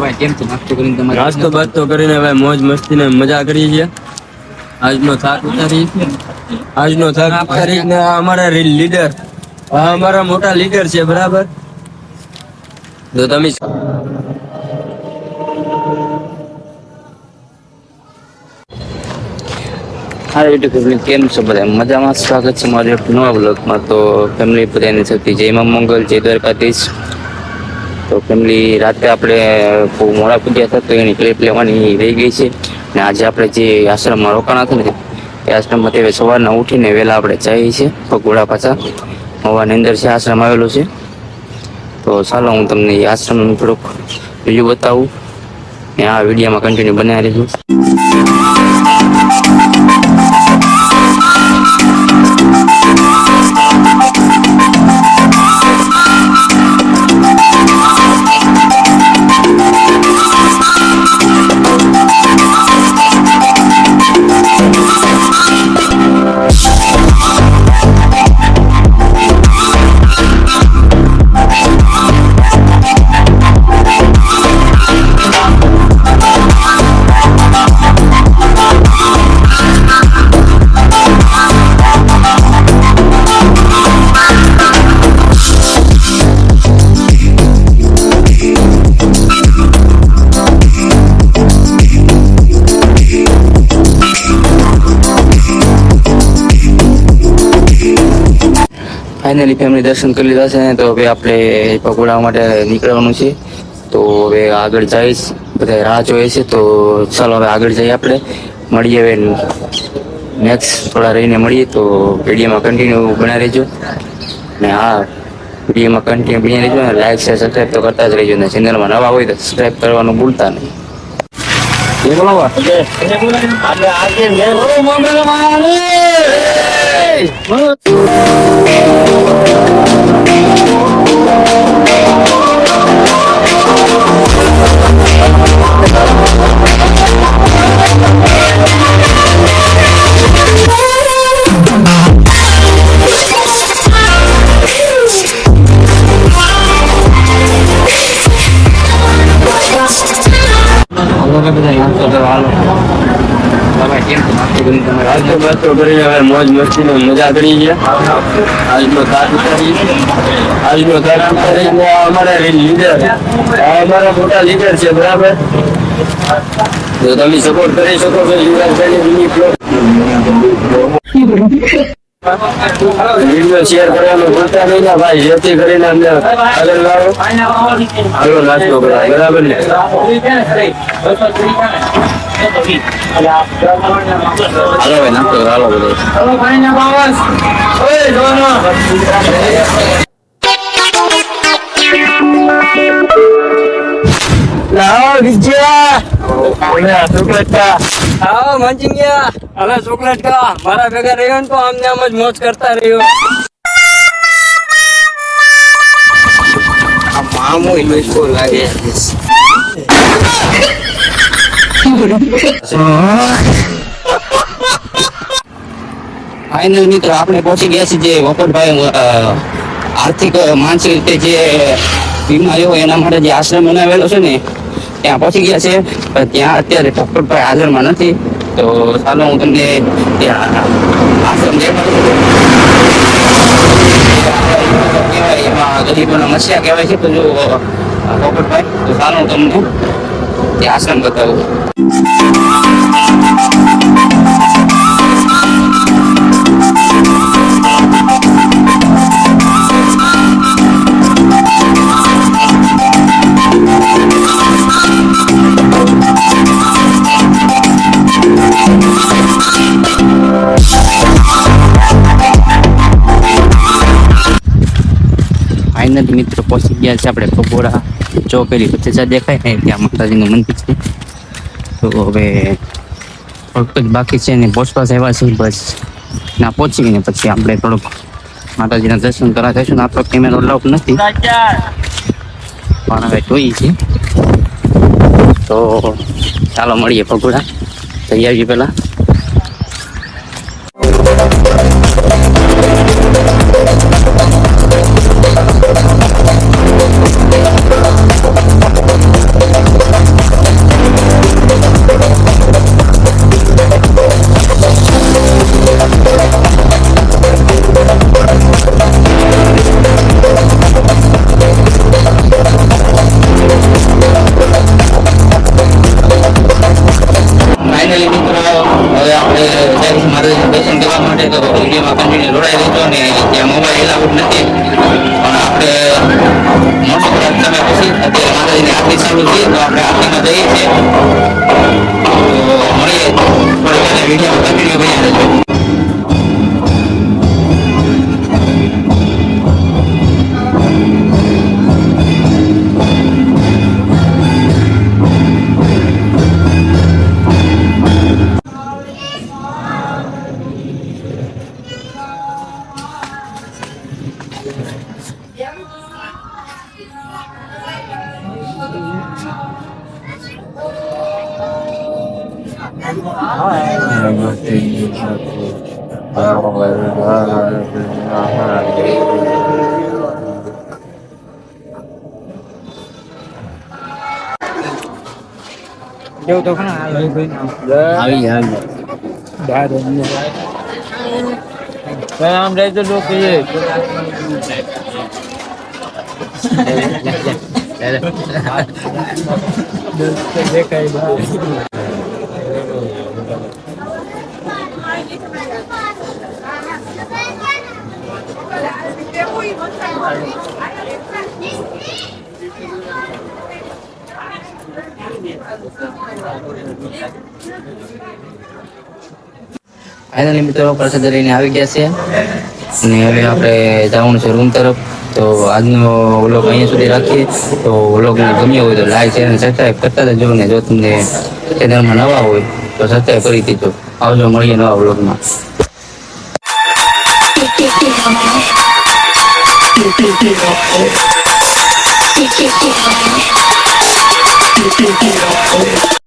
ભાઈ કેમ છો? નાસ્તો કરીને તમારે નાસ્તો બાસ્તો કરીને હવે મોજ મસ્તી ને મજા કરી છે. આજનો થાક ઉતારી ને આ અમારા લીડર, આ અમારા મોટા લીડર છે, બરાબર. તો તમે હા યુટ્યુબ ફેમિલી કેમ છો બધા મજામાં? સ્વાગત છે મારા એક નવા બ્લોગમાં. તો ફેમિલી બધાની શક્તિ જય માં મંગલ, જય દ્વારકાધીશ. તો ફેમિલી રાતે આપણે બહુ મોડા પૂજ્યા હતા તો એની ક્લિપ લેવાની રહી ગઈ છે. ને આજે આપણે જે આશ્રમમાં રોકાણા હતા ને એ આશ્રમમાં તે સવારના ઉઠીને વહેલા આપણે જઈએ છીએ પગોળા પાછા હવાની અંદર છે આશ્રમ આવેલો છે. તો ચાલો હું તમને એ આશ્રમનું થોડુંક વિડીયો બતાવું ને આ વિડીયોમાં કન્ટિન્યુ બનાવી રહીશું. ફાઇનલી ફેમિલી દર્શન કરી લીધા છે તો હવે આપણે પકોડા માટે નીકળવાનું છે. તો હવે આગળ જઈશ, બધા રાહ જોઈએ છે. તો ચાલો હવે આગળ જઈએ, આપણે મળીએ હવે નેક્સ્ટ થોડા રહીને મળીએ. તો વિડીયોમાં કન્ટિન્યુ બનાવી રહેજો ને હા વિડીયોમાં કન્ટિન્યુ બની રહેજો ને લાઈક શેર સબસ્ક્રાઈબ તો કરતા જ રહેજો ને ચેનલમાં નવા હોય તો સબસ્ક્રાઈબ કરવાનું ભૂલતા નહીં. નાસ્તો બાસ્તો કરીને હવે મોજ મસ્તી ને મજા કરી છે. આજનો થાક ઉતારીને અમારા લીડર, આ અમારા મોટા લીડર છે, બરાબર. તો તમે સપોર્ટ કરી શકો છો વિડીયો શેર કરવાનું ભૂલતા નહીં ને ભાઈ, જેથી કરીને અમને આગળ લાવો. હાલો નાસ્તો કરવા, બરાબર ને? હાલો ભાઈ નાસ્તો કરો, હાલો બધો. ચોકલેટ કા મારા ભેગા રહ્યો ને તો આમને આમ જ મોજ કરતા રહ્યો. મામો લાગે ફાઇનલ મિત્રો આપણે પહોંચી ગયા છીએ જે વપટભાઈ આર્થિક માનસિક રીતે જે બીમારી હોય એના માટે જે આશ્રમ બનાવેલો છે ને ત્યાં પહોંચી ગયા છે. પણ ત્યાં અત્યારે વપટભાઈ હાજરમાં નથી. તો ચાલો હું તમને ત્યાં આશ્રમ કહેવાય એમાં ગરીબોના મસ્યા કહેવાય છે. તો જો વપટભાઈ, તો ચાલો હું તમને ત્યાં આશ્રમ બતાવું. ફાઇનલી મિત્રો પહોંચી ગયા છે આપણે પકોડા ચોકેલી વચ્ચે જ્યાં દેખાય ને ત્યાં માતાજીનું મંદિર છે. તો હવે ફક્ત જ બાકી છે ને પહોંચવા આવ્યા છે બસ. ના પહોંચીને પછી આપણે થોડુંક માતાજીના દર્શન કરવા જઈશું ને આપણો કેમેરો અલાઉડ નથી પણ હવે જોઈએ છીએ. તો ચાલો મળીએ પકોડા જઈ આવીએ પહેલાં. આરતી ચાલુ છે તો આપણે આરતીમાં જઈએ છીએ. તો મળીએ થોડી વિડીયો કન્ટિન્યુ બન્યા રહેજો. જેવું તો ઘણા આવી આમ જાય તો લોકો ફાઇનલી મિત્રો પ્રસાદ લઈને આવી ગયા છે અને હવે આપણે જવાનું છે રૂમ તરફ. તો આજનો વ્લોગ અહીંયા સુધી રાખીએ. તો વ્લોગને ગમ્યો હોય તો લાઈક શેર અને સબસ્ક્રાઈબ કરતા જજો ને જો તમને ચેનલમાં નવા હોય તો સબસ્ક્રાઈબ કરી દેજો. આવજો, મળીએ નવા વ્લોગમાં. Thank you.